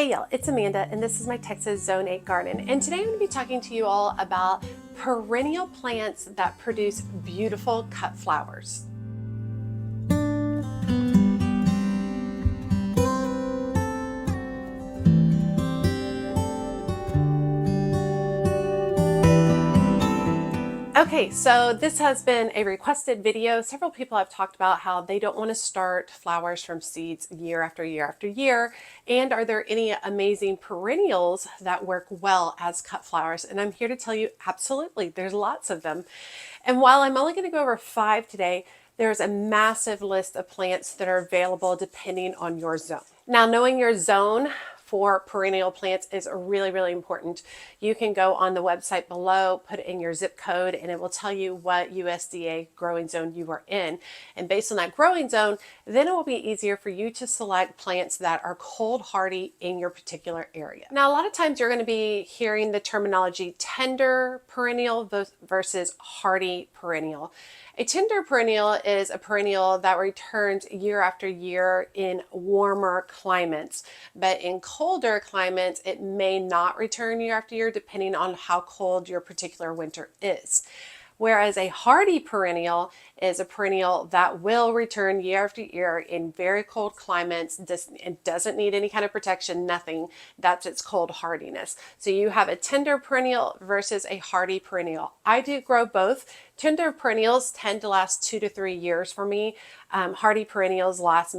Hey y'all, it's Amanda and this is my Texas Zone 8 garden, and today I'm going to be talking to you all about perennial plants that produce beautiful cut flowers. Okay, so this has been a requested video. Several people have talked about how they don't want to start flowers from seeds year after year after year. And are there any amazing perennials that work well as cut flowers? And I'm here to tell you, absolutely, there's lots of them. And while I'm only going to go over 5 today, there's a massive list of plants that are available depending on your zone. Now, knowing your zone for perennial plants is really, really important. You can go on the website below, put in your zip code, and it will tell you what USDA growing zone you are in. And based on that growing zone, then it will be easier for you to select plants that are cold hardy in your particular area. Now, a lot of times you're going to be hearing the terminology tender perennial versus hardy perennial. A tender perennial is a perennial that returns year after year in warmer climates, but in colder climates, it may not return year after year depending on how cold your particular winter is. Whereas a hardy perennial is a perennial that will return year after year in very cold climates. It doesn't need any kind of protection, nothing. That's its cold hardiness. So you have a tender perennial versus a hardy perennial. I do grow both. Tender perennials tend to last 2 to 3 years for me. Hardy perennials last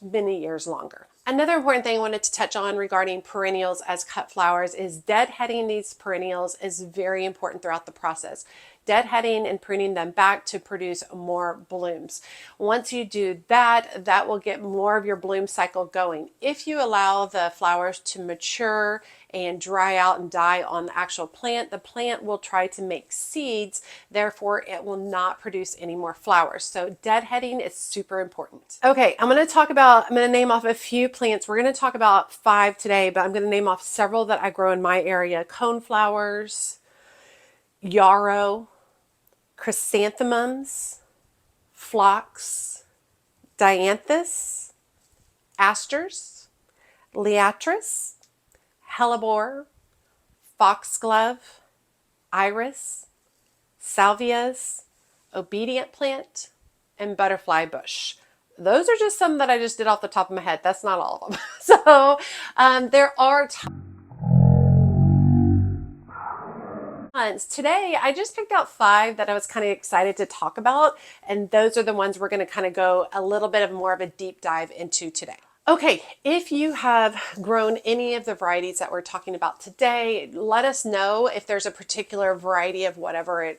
many years longer. Another important thing I wanted to touch on regarding perennials as cut flowers is deadheading these perennials is very important throughout the process. Deadheading and pruning them back to produce more blooms. Once you do that, that will get more of your bloom cycle going. If you allow the flowers to mature and dry out and die on the actual plant, the plant will try to make seeds, therefore it will not produce any more flowers. So deadheading is super important. Okay, I'm going to name off a few plants. We're going to talk about 5 today, but I'm going to name off several that I grow in my area. Coneflowers, yarrow, chrysanthemums, phlox, dianthus, asters, liatris, hellebore, foxglove, iris, salvias, obedient plant, and butterfly bush. Those are just some that I just did off the top of my head. That's not all of them. So there are today, I just picked out 5 that I was kind of excited to talk about, and those are the ones we're going to kind of go a little bit of more of a deep dive into today. Okay, if you have grown any of the varieties that we're talking about today, let us know if there's a particular variety of whatever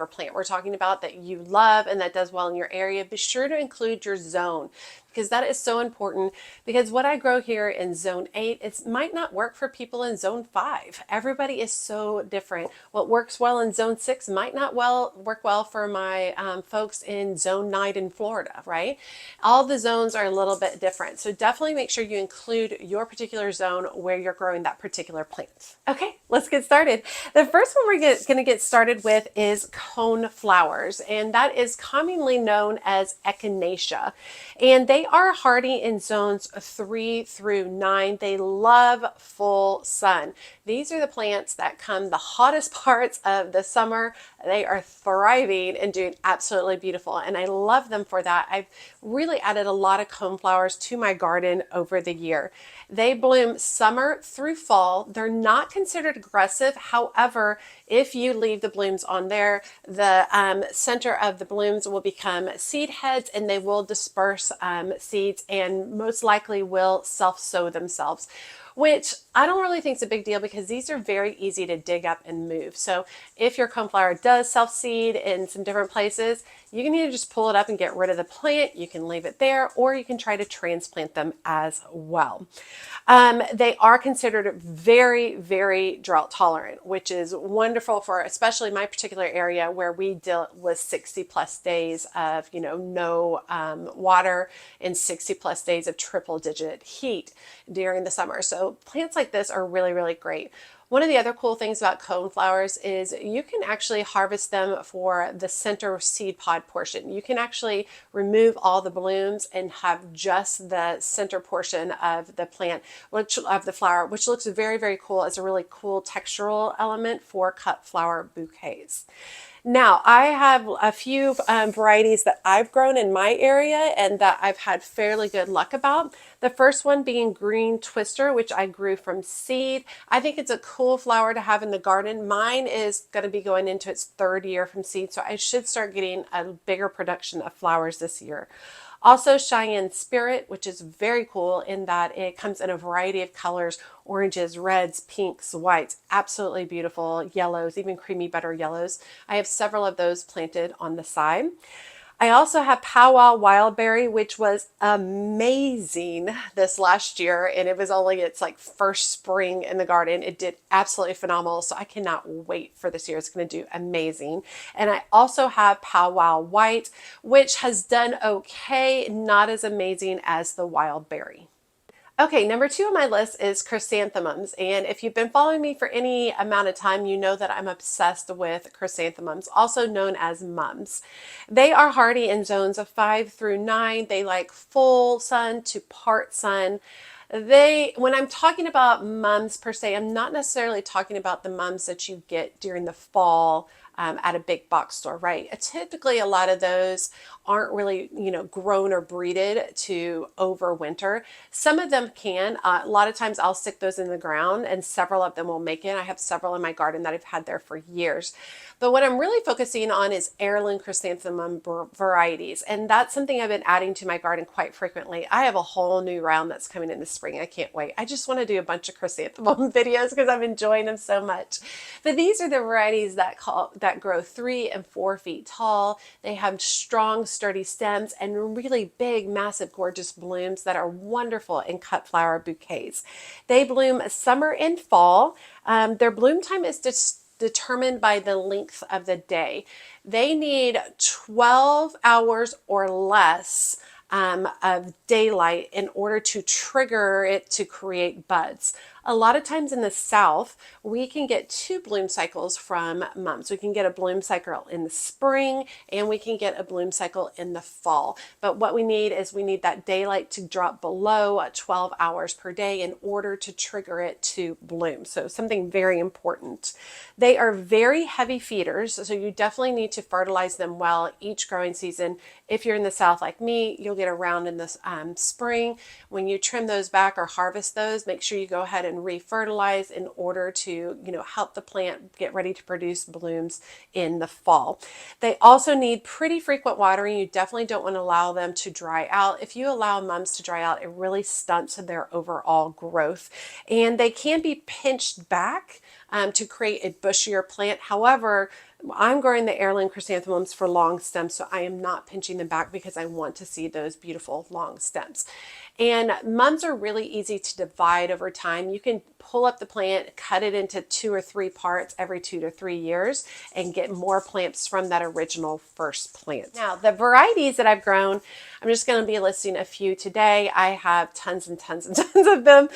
plant we're talking about that you love and that does well in your area. Be sure to include your zone, because that is so important, because what I grow here in zone 8, it might not work for people in zone 5. Everybody is so different. What works well in zone 6 might not work well for my folks in zone 9 in Florida, right? All the zones are a little bit different. So definitely make sure you include your particular zone where you're growing that particular plant. Okay, let's get started. The first one we're going to get started with is coneflowers, and that is commonly known as echinacea. And they are hardy in zones 3 through 9. They love full sun. These are the plants that come the hottest parts of the summer. They are thriving and doing absolutely beautiful, and I love them for that. I've really added a lot of coneflowers to my garden over the year. They bloom summer through fall. They're not considered aggressive. However, if you leave the blooms on there, the center of the blooms will become seed heads, and they will disperse seeds and most likely will self-sow themselves, which I don't really think is a big deal because these are very easy to dig up and move. So if your coneflower does self-seed in some different places, you can either just pull it up and get rid of the plant, you can leave it there, or you can try to transplant them as well. They are considered very, very drought tolerant, which is wonderful for especially my particular area where we deal with 60 plus days of no water and 60 plus days of triple digit heat during the summer. So plants like this are really, really great. One of the other cool things about coneflowers is you can actually harvest them for the center seed pod portion. You can actually remove all the blooms and have just the center portion of the plant, of the flower, which looks very, very cool. It's a really cool textural element for cut flower bouquets. Now, I have a few varieties that I've grown in my area and that I've had fairly good luck about. The first one being Green Twister, which I grew from seed. I think it's a cool flower to have in the garden. Mine is going to be going into its third year from seed, so I should start getting a bigger production of flowers this year. Also Cheyenne Spirit, which is very cool in that it comes in a variety of colors, oranges, reds, pinks, whites, absolutely beautiful, yellows, even creamy butter yellows. I have several of those planted on the side. I also have Powwow Wildberry, which was amazing this last year, and it was only its like first spring in the garden. It did absolutely phenomenal, so I cannot wait for this year. It's going to do amazing. And I also have Powwow White, which has done okay, not as amazing as the Wildberry. Okay, number 2 on my list is chrysanthemums. And if you've been following me for any amount of time, you know that I'm obsessed with chrysanthemums, also known as mums. They are hardy in zones of 5 through 9. They like full sun to part sun. When I'm talking about mums per se, I'm not necessarily talking about the mums that you get during the fall at a big box store, right? Typically, a lot of those aren't really, grown or breeded to overwinter. Some of them can. A lot of times I'll stick those in the ground and several of them will make it. I have several in my garden that I've had there for years. But what I'm really focusing on is heirloom chrysanthemum varieties. And that's something I've been adding to my garden quite frequently. I have a whole new round that's coming in the spring. I can't wait. I just want to do a bunch of chrysanthemum videos because I'm enjoying them so much. But these are the varieties that grow 3 and 4 feet tall. They have strong, sturdy stems and really big, massive, gorgeous blooms that are wonderful in cut flower bouquets. They bloom summer and fall. Their bloom time is just determined by the length of the day. They need 12 hours or less of daylight in order to trigger it to create buds. A lot of times in the South, we can get 2 bloom cycles from mums. We can get a bloom cycle in the spring and we can get a bloom cycle in the fall. But what we need is that daylight to drop below 12 hours per day in order to trigger it to bloom. So something very important. They are very heavy feeders, so you definitely need to fertilize them well each growing season. If you're in the South like me, you'll get a round in the spring. When you trim those back or harvest those, make sure you go ahead and re-fertilize in order to, help the plant get ready to produce blooms in the fall. They also need pretty frequent watering. You definitely don't want to allow them to dry out. If you allow mums to dry out, it really stunts their overall growth. And they can be pinched back to create a bushier plant. However, I'm growing the heirloom chrysanthemums for long stems, so I am not pinching them back because I want to see those beautiful long stems. And mums are really easy to divide over time. You can pull up the plant, cut it into 2 or 3 parts every 2 to 3 years and get more plants from that original first plant. Now, the varieties that I've grown, I'm just going to be listing a few today. I have tons and tons and tons of them.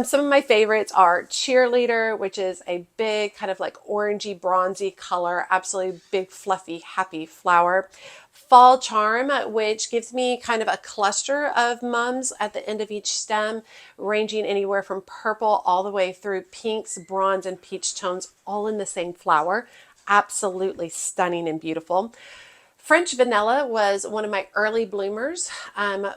Some of my favorites are Cheerleader, which is a big kind of like orangey, bronzy color, absolutely big, fluffy, happy flower. Fall Charm, which gives me kind of a cluster of mums at the end of each stem, ranging anywhere from purple all the way through pinks, bronze, and peach tones, all in the same flower. Absolutely stunning and beautiful. French Vanilla was one of my early bloomers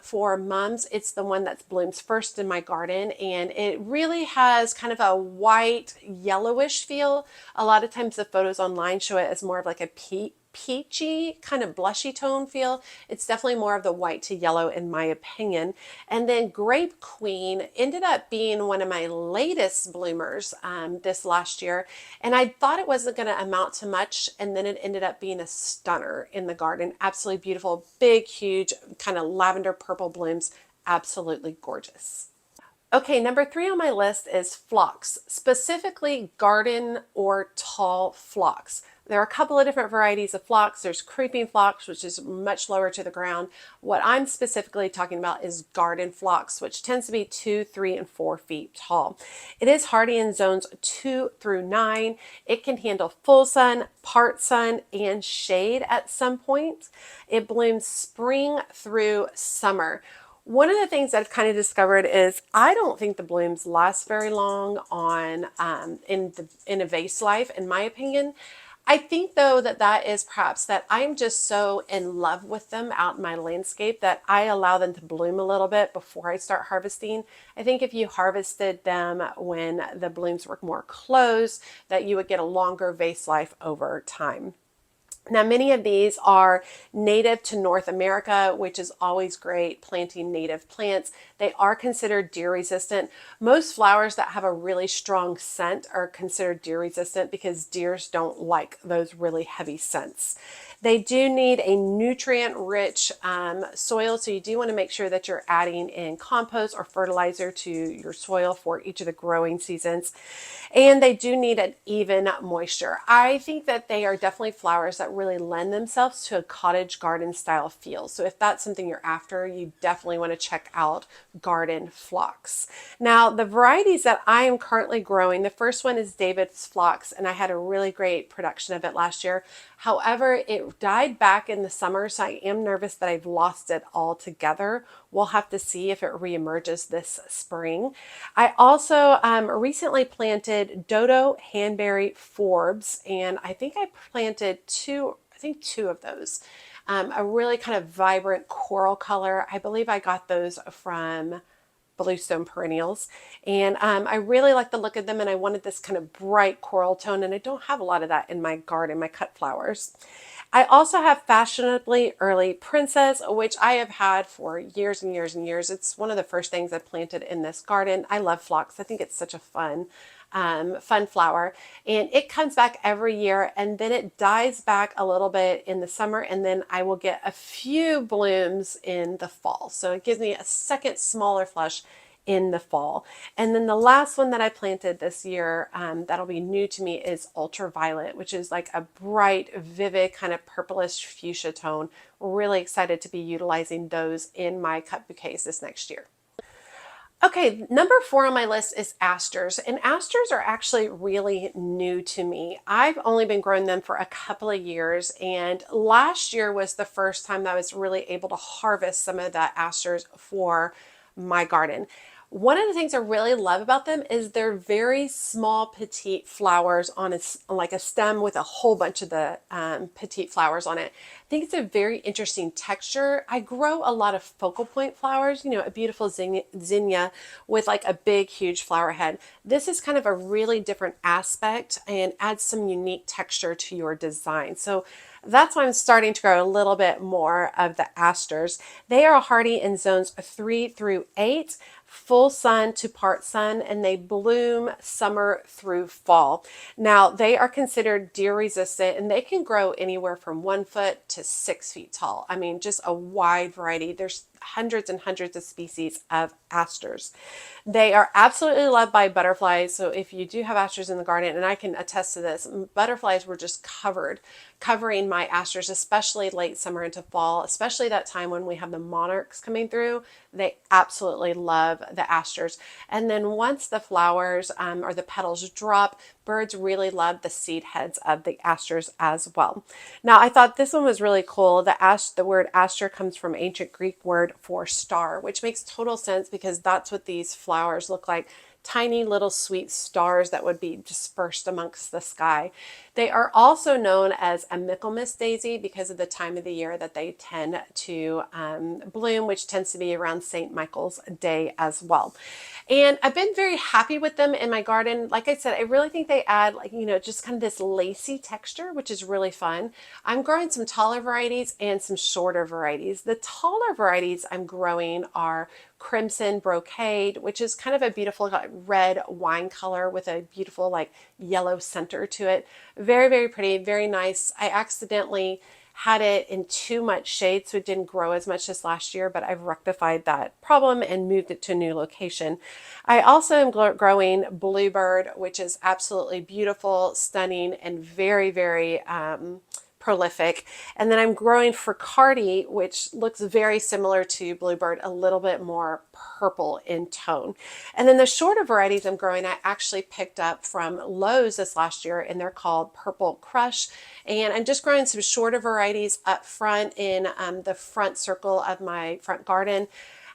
for mums. It's the one that blooms first in my garden, and it really has kind of a white yellowish feel. A lot of times the photos online show it as more of like a peachy kind of blushy tone feel. It's definitely more of the white to yellow in my opinion. And then Grape Queen ended up being one of my latest bloomers this last year, and I thought it wasn't going to amount to much, and then it ended up being a stunner in the garden. Absolutely beautiful, big, huge, kind of lavender purple blooms. Absolutely gorgeous. Okay, number 3 on my list is phlox, specifically garden or tall phlox. There are a couple of different varieties of phlox. There's creeping phlox, which is much lower to the ground. What I'm specifically talking about is garden phlox, which tends to be 2, 3, and 4 feet tall. It is hardy in zones 2 through 9. It can handle full sun, part sun, and shade at some point. It blooms spring through summer. One of the things I've kind of discovered is I don't think the blooms last very long on in a vase life, in my opinion. I think though that is perhaps that I'm just so in love with them out in my landscape that I allow them to bloom a little bit before I start harvesting. I think if you harvested them when the blooms were more closed, that you would get a longer vase life over time. Now, many of these are native to North America, which is always great, planting native plants. They are considered deer resistant. Most flowers that have a really strong scent are considered deer resistant because deers don't like those really heavy scents. They do need a nutrient-rich soil, so you do want to make sure that you're adding in compost or fertilizer to your soil for each of the growing seasons. And they do need an even moisture. I think that they are definitely flowers that really lend themselves to a cottage garden style feel. So if that's something you're after, you definitely want to check out garden phlox. Now, the varieties that I am currently growing, the first one is David's phlox, and I had a really great production of it last year. However, it died back in the summer, so I am nervous that I've lost it altogether. We'll have to see if it reemerges this spring. I also recently planted Dodo Hanberry Forbes, and I think I planted two of those. A really kind of vibrant coral color. I believe I got those from Bluestone Perennials, and I really like the look of them, and I wanted this kind of bright coral tone, and I don't have a lot of that in my garden, my cut flowers. I also have Fashionably Early Princess, which I have had for years and years and years. It's one of the first things I planted in this garden. I love phlox. I think it's such a fun flower, and it comes back every year, and then it dies back a little bit in the summer, and then I will get a few blooms in the fall. So it gives me a second smaller flush in the fall. And then the last one that I planted this year that'll be new to me is Ultraviolet, which is like a bright, vivid kind of purplish fuchsia tone. Really excited to be utilizing those in my cut bouquets this next year. Okay, number 4 on my list is asters, and asters are actually really new to me. I've only been growing them for a couple of years, and last year was the first time that I was really able to harvest some of the asters for my garden. One of the things I really love about them is they're very small, petite flowers on like a stem with a whole bunch of the petite flowers on it. I think it's a very interesting texture. I grow a lot of focal point flowers, a beautiful zinnia with like a big, huge flower head. This is kind of a really different aspect and adds some unique texture to your design. So that's why I'm starting to grow a little bit more of the asters. They are hardy in zones 3 through 8, full sun to part sun, and they bloom summer through fall. Now, they are considered deer resistant, and they can grow anywhere from 1 foot to 6 feet tall. I mean, just a wide variety. There's hundreds and hundreds of species of asters. They are absolutely loved by butterflies. So if you do have asters in the garden, and I can attest to this, butterflies were just covering my asters, especially late summer into fall, especially that time when we have the monarchs coming through. They absolutely love the asters. And then once the flowers or the petals drop, birds really love the seed heads of the asters as well. Now, I thought this one was really cool. The word aster comes from ancient Greek word for star, which makes total sense because that's what these flowers look like. Tiny little sweet stars that would be dispersed amongst the sky. They are also known as a Michaelmas daisy because of the time of the year that they tend to bloom, which tends to be around St. Michael's Day as well. And I've been very happy with them in my garden. Like I said, I really think they add just kind of this lacy texture, which is really fun. I'm growing some taller varieties and some shorter varieties. The taller varieties I'm growing are Crimson Brocade, which is kind of a beautiful red wine color with a beautiful yellow center to it. Very, very pretty, very nice. I accidentally had it in too much shade, so it didn't grow as much this last year, but I've rectified that problem and moved it to a new location. I also am growing Bluebird, which is absolutely beautiful, stunning, and very, very prolific. And then I'm growing Fricardi, which looks very similar to Bluebird, a little bit more purple in tone. And then the shorter varieties I'm growing, I actually picked up from Lowe's this last year, and they're called Purple Crush. And I'm just growing some shorter varieties up front in the front circle of my front garden.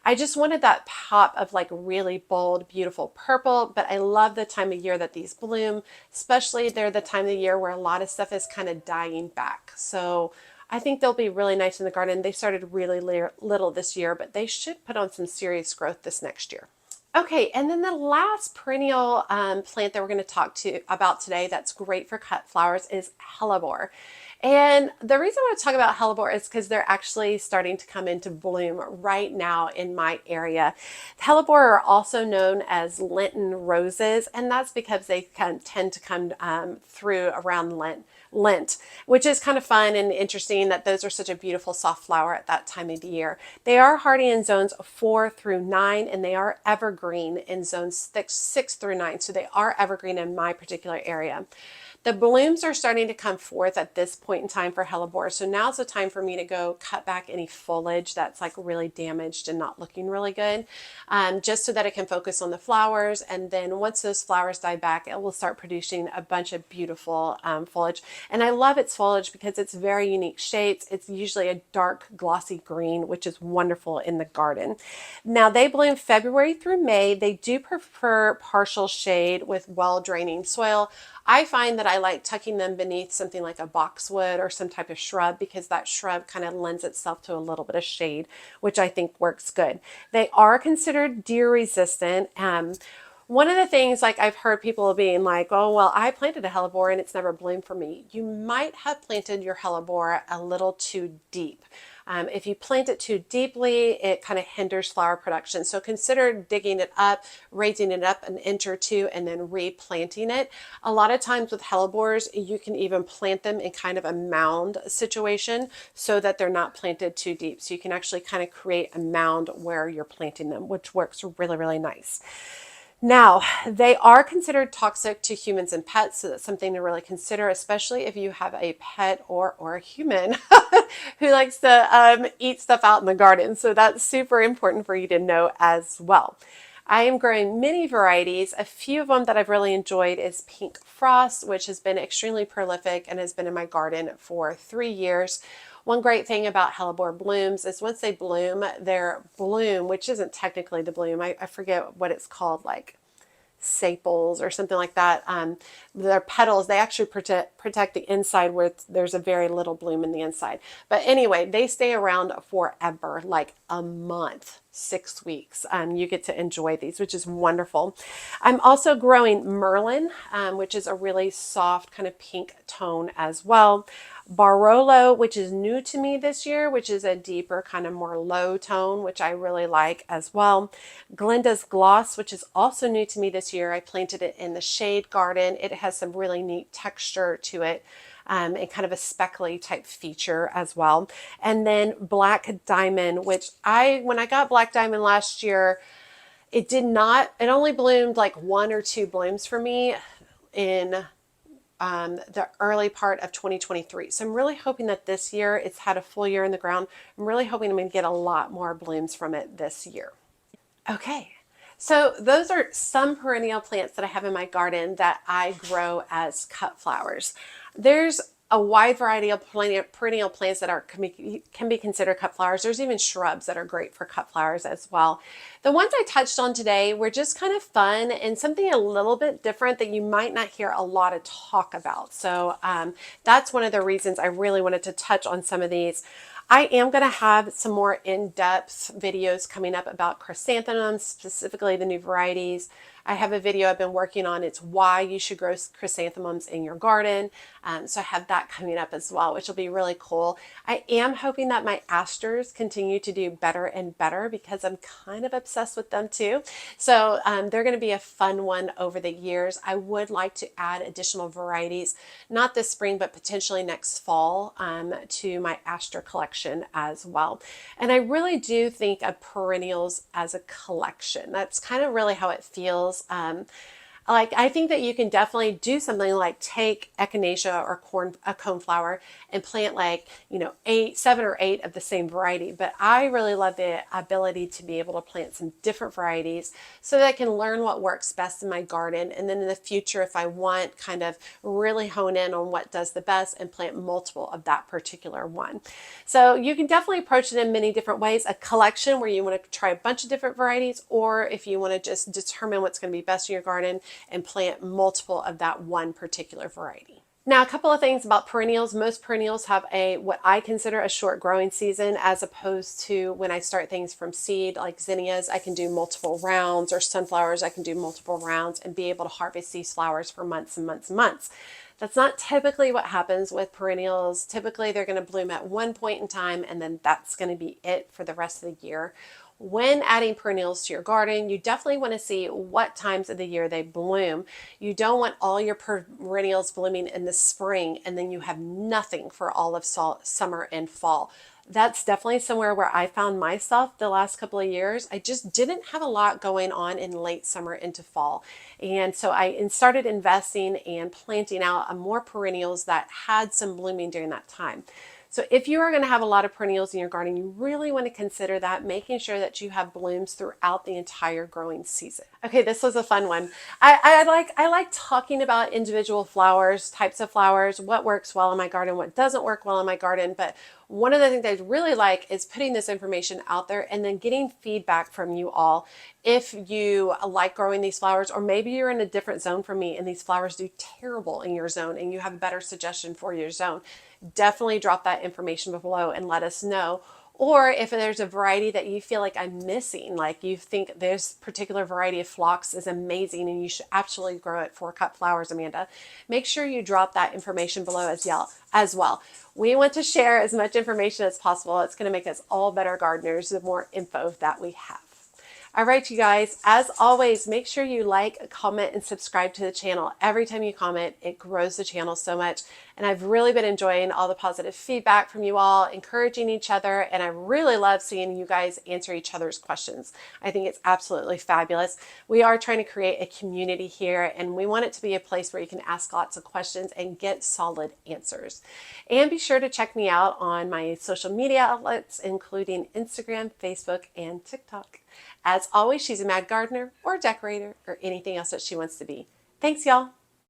I just wanted that pop of like really bold, beautiful purple, but I love the time of year that these bloom, especially they're the time of the year where a lot of stuff is kind of dying back. So I think they'll be really nice in the garden. They started really little this year, but they should put on some serious growth this next year. Okay, and then the last perennial plant that we're going to talk about today that's great for cut flowers is hellebore. And the reason I want to talk about hellebore is because they're actually starting to come into bloom right now in my area. Hellebore are also known as Lenten roses, and that's because they tend to come through around Lent, which is kind of fun and interesting that those are such a beautiful soft flower at that time of the year. They are hardy in zones 4 through 9, and they are evergreen in zones 6 through 9. So they are evergreen in my particular area. The blooms are starting to come forth at this point in time for hellebore. So now's the time for me to go cut back any foliage that's like really damaged and not looking really good, just so that it can focus on the flowers. And then once those flowers die back, it will start producing a bunch of beautiful foliage. And I love its foliage because it's very unique shapes. It's usually a dark glossy green, which is wonderful in the garden. Now they bloom February through May. They do prefer partial shade with well draining soil. I find that I like tucking them beneath something like a boxwood or some type of shrub because that shrub kind of lends itself to a little bit of shade, which I think works good. They are considered deer resistant. One of the things, like I've heard people being like, oh, well, I planted a hellebore and it's never bloomed for me. You might have planted your hellebore a little too deep. If you plant it too deeply, it kind of hinders flower production. So consider digging it up, raising it up an inch or two, and then replanting it. A lot of times with hellebores, you can even plant them in kind of a mound situation so that they're not planted too deep. So you can actually kind of create a mound where you're planting them, which works really, really nice. Now, they are considered toxic to humans and pets, so that's something to really consider, especially if you have a pet or a human who likes to eat stuff out in the garden. So that's super important for you to know as well. I am growing many varieties. A few of them that I've really enjoyed is Pink Frost, which has been extremely prolific and has been in my garden for 3 years. One great thing about hellebore blooms is once they bloom, their bloom, which isn't technically the bloom, I forget what it's called, like sepals or something like that. Their petals, they actually protect the inside where there's a very little bloom in the inside. But anyway, they stay around forever, like a month, 6 weeks. You get to enjoy these, which is wonderful. I'm also growing Merlin, which is a really soft kind of pink tone as well. Barolo, which is new to me this year, which is a deeper kind of more low tone, which I really like as well. Glenda's Gloss, which is also new to me this year. I planted it in the shade garden. It has some really neat texture to it. And kind of a speckly type feature as well. And then Black Diamond, which when I got Black Diamond last year, it only bloomed like 1 or 2 blooms for me in the early part of 2023. So I'm really hoping that this year it's had a full year in the ground. I'm really hoping I'm going to get a lot more blooms from it this year. Okay. So those are some perennial plants that I have in my garden that I grow as cut flowers. There's a wide variety of perennial plants that can be considered cut flowers. There's even shrubs that are great for cut flowers as well. The ones I touched on today were just kind of fun and something a little bit different that you might not hear a lot of talk about. So that's one of the reasons I really wanted to touch on some of these. I am going to have some more in-depth videos coming up about chrysanthemums, specifically the new varieties. I have a video I've been working on. It's why you should grow chrysanthemums in your garden. So I have that coming up as well, which will be really cool. I am hoping that my asters continue to do better and better because I'm kind of obsessed with them too. So they're going to be a fun one over the years. I would like to add additional varieties, not this spring, but potentially next fall to my aster collection as well. And I really do think of perennials as a collection. That's kind of really how it feels. Like, I think that you can definitely do something like take echinacea or coneflower and plant like, 7 or 8 of the same variety. But I really love the ability to be able to plant some different varieties so that I can learn what works best in my garden. And then in the future, if I want, kind of really hone in on what does the best and plant multiple of that particular one. So you can definitely approach it in many different ways. A collection where you want to try a bunch of different varieties, or if you want to just determine what's going to be best in your garden and plant multiple of that one particular variety. Now, a couple of things about perennials. Most perennials have what I consider a short growing season, as opposed to when I start things from seed, like zinnias, I can do multiple rounds, or sunflowers, I can do multiple rounds and be able to harvest these flowers for months and months and months. That's not typically what happens with perennials. Typically, they're going to bloom at one point in time, and then that's going to be it for the rest of the year. When adding perennials to your garden, you definitely want to see what times of the year they bloom. You don't want all your perennials blooming in the spring and then you have nothing for all of summer and fall. That's definitely somewhere where I found myself the last couple of years. I just didn't have a lot going on in late summer into fall. And so I started investing and planting out more perennials that had some blooming during that time. So if you are going to have a lot of perennials in your garden, you really want to consider that, making sure that you have blooms throughout the entire growing season. Okay, this was a fun one. I like talking about individual flowers, types of flowers, what works well in my garden, what doesn't work well in my garden. But one of the things I really like is putting this information out there and then getting feedback from you all. If you like growing these flowers, or maybe you're in a different zone from me and these flowers do terrible in your zone and you have a better suggestion for your zone, definitely drop that information below and let us know. Or if there's a variety that you feel like I'm missing, like you think this particular variety of phlox is amazing and you should absolutely grow it for cut flowers, Amanda, make sure you drop that information below as well. We want to share as much information as possible. It's going to make us all better gardeners the more info that we have. All right, you guys, as always, make sure you like, comment, and subscribe to the channel. Every time you comment, it grows the channel so much. And I've really been enjoying all the positive feedback from you all, encouraging each other. And I really love seeing you guys answer each other's questions. I think it's absolutely fabulous. We are trying to create a community here, and we want it to be a place where you can ask lots of questions and get solid answers. And be sure to check me out on my social media outlets, including Instagram, Facebook, and TikTok. As always, she's a mad gardener or decorator or anything else that she wants to be. Thanks, y'all.